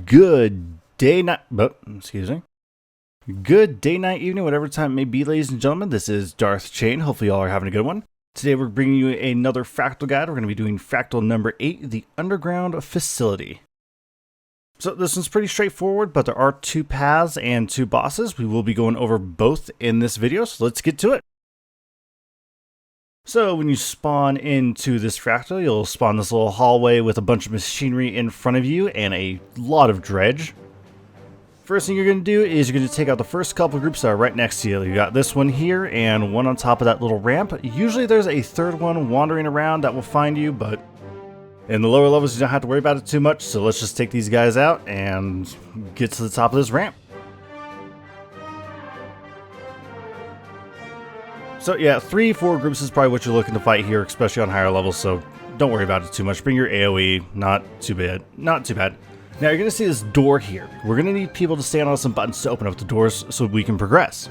Good day, night. Excuse me. Good day, night, evening, whatever time it may be, ladies and gentlemen. This is Darth Chain. Hopefully, y'all are having a good one. Today, we're bringing you another Fractal guide. We're going to be doing Fractal number 8, the Underground Facility. So this one's pretty straightforward, but there are 2 paths and 2 bosses. We will be going over both in this video, so let's get to it. So when you spawn into this fractal, you'll spawn this little hallway with a bunch of machinery in front of you and a lot of dredge. First thing you're going to do is you're going to take out the first couple groups that are right next to you. You got this one here and one on top of that little ramp. Usually there's a third one wandering around that will find you, but in the lower levels you don't have to worry about it too much. So let's just take these guys out and get to the top of this ramp. So yeah, 3-4 groups is probably what you're looking to fight here, especially on higher levels, so don't worry about it too much. Bring your AoE, not too bad. Now you're going to see this door here. We're going to need people to stand on some buttons to open up the doors so we can progress.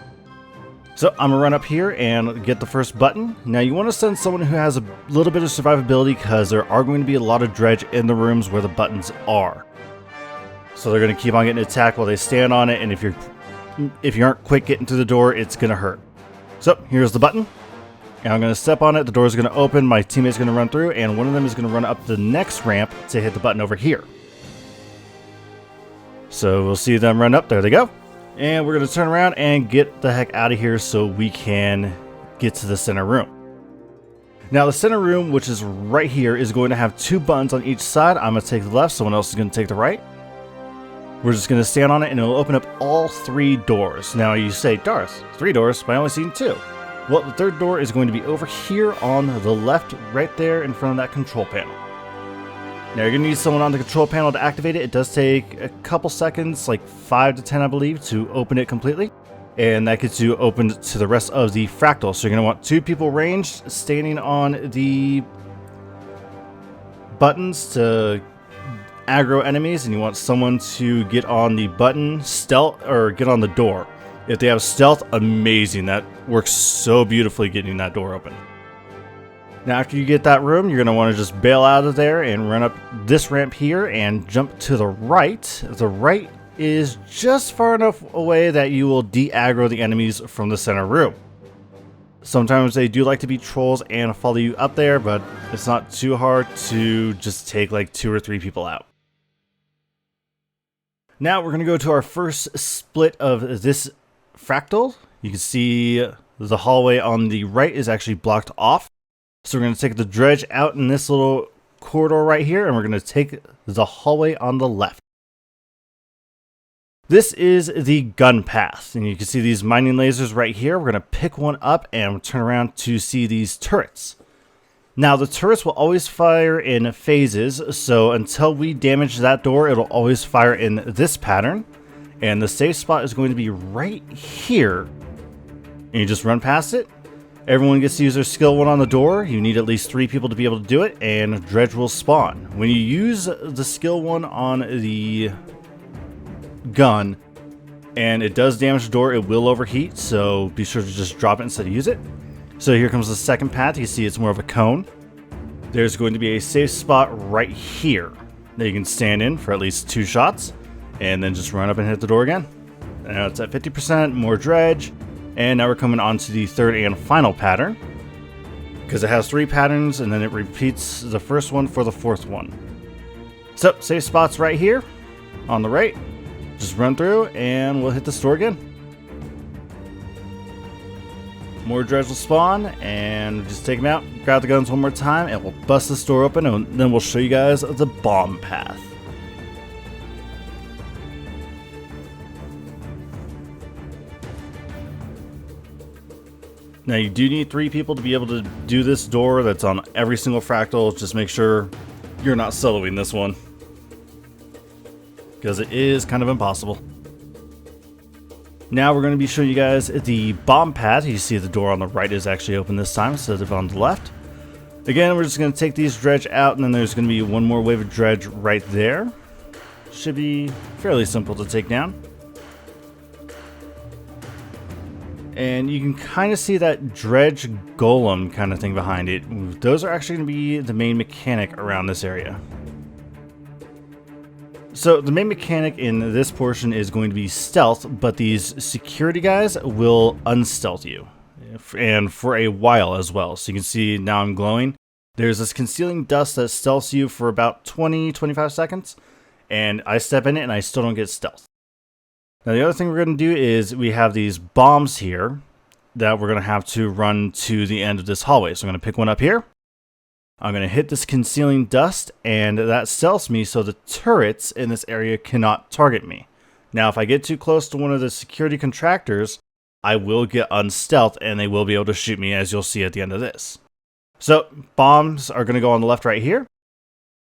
So I'm going to run up here and get the first button. Now you want to send someone who has a little bit of survivability because there are going to be a lot of dredge in the rooms where the buttons are. So they're going to keep on getting attacked while they stand on it, and if you aren't quick getting to the door, it's going to hurt. So here's the button, and I'm going to step on it, the door is going to open, my teammate's going to run through, and one of them is going to run up the next ramp to hit the button over here. So we'll see them run up, there they go. And we're going to turn around and get the heck out of here so we can get to the center room. Now the center room, which is right here, is going to have 2 buttons on each side. I'm going to take the left, someone else is going to take the right. We're just going to stand on it and it'll open up all 3 doors. Now you say, Darth, 3 doors, but I only seen 2. Well, the third door is going to be over here on the left, right there in front of that control panel. Now you're going to need someone on the control panel to activate it. It does take a couple seconds, like 5 to 10 I believe, to open it completely. And that gets you opened to the rest of the fractal. So you're going to want 2 people ranged standing on the buttons to aggro enemies, and you want someone to get on the button stealth or get on the door. If they have stealth, amazing. That works so beautifully getting that door open. Now after you get that room, you're going to want to just bail out of there and run up this ramp here and jump to the right. The right is just far enough away that you will de-aggro the enemies from the center room. Sometimes they do like to be trolls and follow you up there, but it's not too hard to just take like 2 or 3 people out. Now we're going to go to our first split of this fractal. You can see the hallway on the right is actually blocked off. So we're going to take the dredge out in this little corridor right here, and we're going to take the hallway on the left. This is the gun path, and you can see these mining lasers right here. We're going to pick one up and turn around to see these turrets. Now the turrets will always fire in phases, so until we damage that door, it'll always fire in this pattern. And the safe spot is going to be right here. And you just run past it. Everyone gets to use their skill 1 on the door. You need at least 3 people to be able to do it, and dredge will spawn. When you use the skill 1 on the gun and it does damage the door, it will overheat, so be sure to just drop it instead of use it. So here comes the second path. You see it's more of a cone. There's going to be a safe spot right here that you can stand in for at least 2 shots and then just run up and hit the door again. And now it's at 50%, more dredge. And now we're coming on to the third and final pattern, because it has 3 patterns and then it repeats the first one for the 4th one. So safe spots right here on the right. Just run through and we'll hit the store again. More dredge will spawn, and just take them out, grab the guns one more time, and we'll bust this door open, and then we'll show you guys the bomb path. Now you do need 3 people to be able to do this door. That's on every single fractal. Just make sure you're not soloing this one, because it is kind of impossible. Now we're going to be showing you guys the bomb path. You see the door on the right is actually open this time instead of on the left. Again, we're just going to take these dredge out, and then there's going to be one more wave of dredge right there. Should be fairly simple to take down. And you can kind of see that dredge golem kind of thing behind it. Those are actually going to be the main mechanic around this area. So the main mechanic in this portion is going to be stealth, but these security guys will unstealth you, and for a while as well. So you can see now I'm glowing. There's this concealing dust that stealths you for about 20-25 seconds, and I step in it and I still don't get stealth. Now the other thing we're going to do is we have these bombs here that we're going to have to run to the end of this hallway. So I'm going to pick one up here. I'm going to hit this concealing dust, and that stealths me so the turrets in this area cannot target me. Now, if I get too close to one of the security contractors, I will get unstealthed, and they will be able to shoot me, as you'll see at the end of this. So, bombs are going to go on the left right here,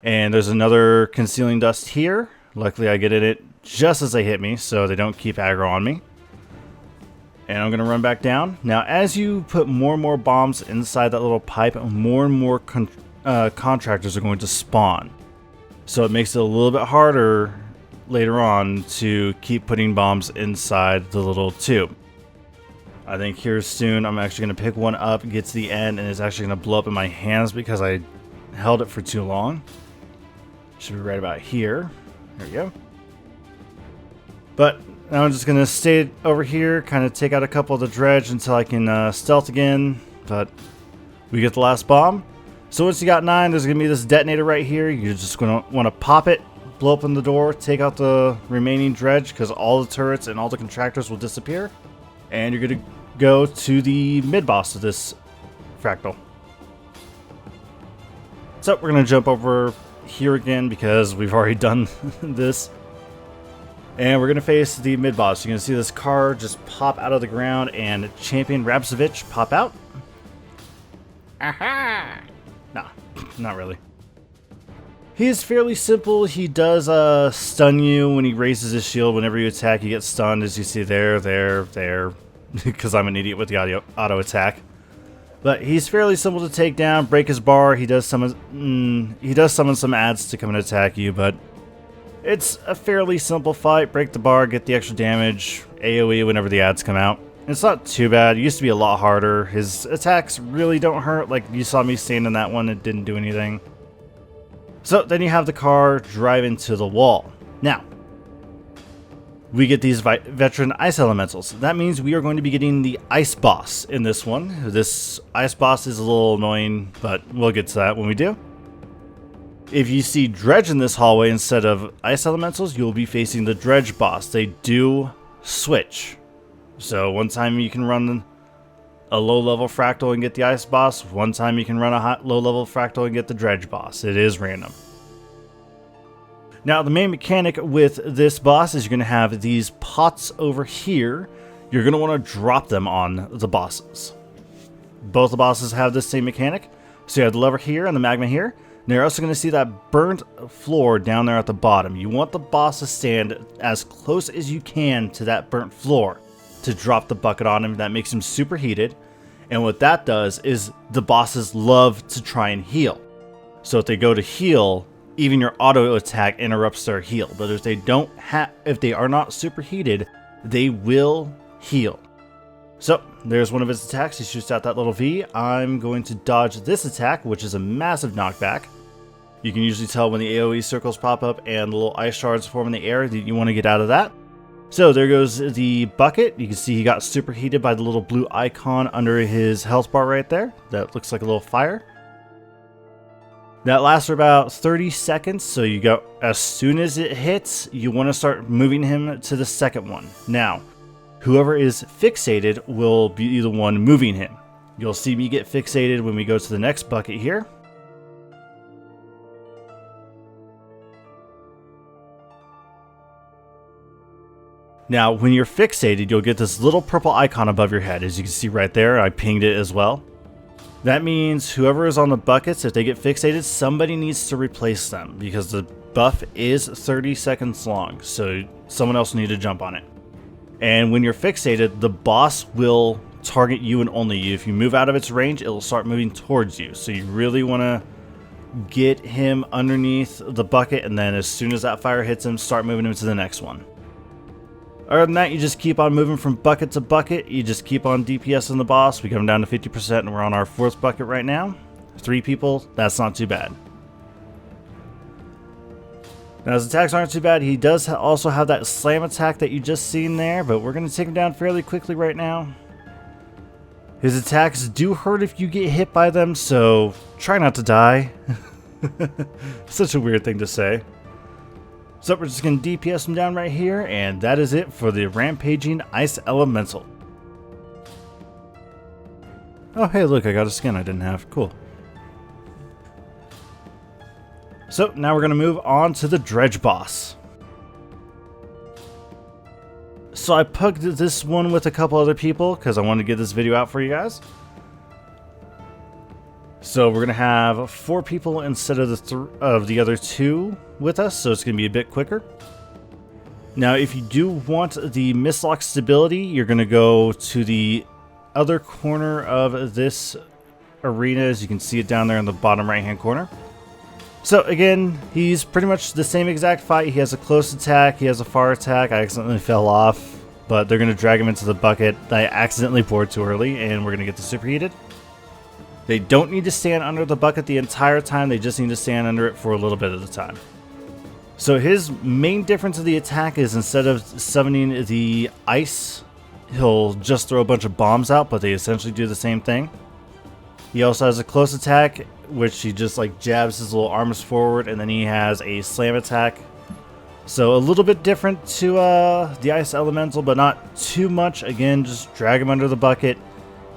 and there's another concealing dust here. Luckily, I get in it just as they hit me, so they don't keep aggro on me. And I'm going to run back down. Now, as you put more and more bombs inside that little pipe, more and more contractors are going to spawn. So it makes it a little bit harder later on to keep putting bombs inside the little tube. I think here soon I'm actually going to pick one up, get to the end, and it's actually going to blow up in my hands because I held it for too long. Should be right about here. There we go. But now I'm just going to stay over here, kind of take out a couple of the dredge until I can stealth again. But we get the last bomb. So once you got 9, there's going to be this detonator right here. You're just going to want to pop it, blow open the door, take out the remaining dredge because all the turrets and all the contractors will disappear. And you're going to go to the mid-boss of this Fractal. So we're going to jump over here again because we've already done this. And we're going to face the mid-boss. You're going to see this car just pop out of the ground and Champion Rapsovich pop out. Aha! Nah, not really. He is fairly simple. He does stun you when he raises his shield. Whenever you attack, you get stunned, as you see there, because I'm an idiot with the auto attack. But he's fairly simple to take down. Break his bar. He does summon some ads to come and attack you, but it's a fairly simple fight. Break the bar, get the extra damage, AoE whenever the ads come out. It's not too bad. It used to be a lot harder. His attacks really don't hurt. Like you saw me stand in that one, it didn't do anything. So then you have the car drive into the wall. Now, we get these veteran ice elementals. That means we are going to be getting the ice boss in this one. This ice boss is a little annoying, but we'll get to that when we do. If you see Dredge in this hallway instead of ice elementals, you'll be facing the Dredge boss. They do switch. So one time you can run a low-level Fractal and get the ice boss. One time you can run a low-level Fractal and get the Dredge boss. It is random. Now, the main mechanic with this boss is you're going to have these pots over here. You're going to want to drop them on the bosses. Both the bosses have the same mechanic. So you have the lever here and the magma here. Now you're also going to see that burnt floor down there at the bottom. You want the boss to stand as close as you can to that burnt floor to drop the bucket on him. That makes him super heated. And what that does is the bosses love to try and heal. So if they go to heal, even your auto attack interrupts their heal. But if they are not super heated, they will heal. So there's one of his attacks. He shoots out that little V. I'm going to dodge this attack, which is a massive knockback. You can usually tell when the AoE circles pop up and the little ice shards form in the air that you want to get out of that. So there goes the bucket. You can see he got superheated by the little blue icon under his health bar right there. That looks like a little fire. That lasts for about 30 seconds. So you go, as soon as it hits, you want to start moving him to the second one. Now, whoever is fixated will be the one moving him. You'll see me get fixated when we go to the next bucket here. Now, when you're fixated, you'll get this little purple icon above your head. As you can see right there, I pinged it as well. That means whoever is on the buckets, if they get fixated, somebody needs to replace them because the buff is 30 seconds long. So someone else needs to jump on it. And when you're fixated, the boss will target you and only you. If you move out of its range, it will start moving towards you. So you really want to get him underneath the bucket, and then as soon as that fire hits him, start moving him to the next one. Other than that, you just keep on moving from bucket to bucket. You just keep on DPSing the boss. We come down to 50%, and we're on our 4th bucket right now. 3 people, that's not too bad. Now his attacks aren't too bad. He does also have that slam attack that you just seen there, but we're going to take him down fairly quickly right now. His attacks do hurt if you get hit by them, so try not to die. Such a weird thing to say. So we're just going to DPS him down right here, and that is it for the Rampaging Ice Elemental. Oh hey, look, I got a skin I didn't have. Cool. So now we're going to move on to the Dredge Boss. So I pugged this one with a couple other people because I wanted to get this video out for you guys. So we're going to have 4 people instead of the other 2 with us, so it's going to be a bit quicker. Now if you do want the Mistlock stability, you're going to go to the other corner of this arena, as you can see it down there in the bottom right hand corner. So again, he's pretty much the same exact fight. He has a close attack, he has a far attack. I accidentally fell off, but they're going to drag him into the bucket. I accidentally poured too early, and we're going to get the superheated. They don't need to stand under the bucket the entire time, they just need to stand under it for a little bit at a time. So his main difference of the attack is instead of summoning the ice, he'll just throw a bunch of bombs out, but they essentially do the same thing. He also has a close attack, which he just like jabs his little arms forward, and then he has a slam attack. So a little bit different to the Ice Elemental, but not too much. Again, just drag him under the bucket,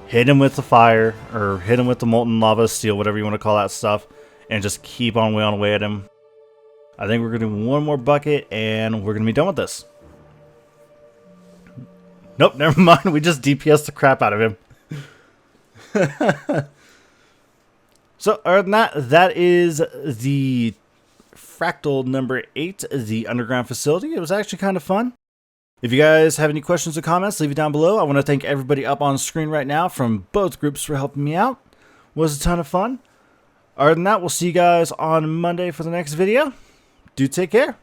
hit him with the fire, or hit him with the molten lava, steel, whatever you want to call that stuff, and just keep on wailing away at him. I think we're going to do one more bucket, and we're going to be done with this. Nope, never mind. We just DPS the crap out of him. So, other than that, that is the Fractal number 8, the underground facility. It was actually kind of fun. If you guys have any questions or comments, leave it down below. I want to thank everybody up on screen right now from both groups for helping me out. It was a ton of fun. Other than that, we'll see you guys on Monday for the next video. Do take care.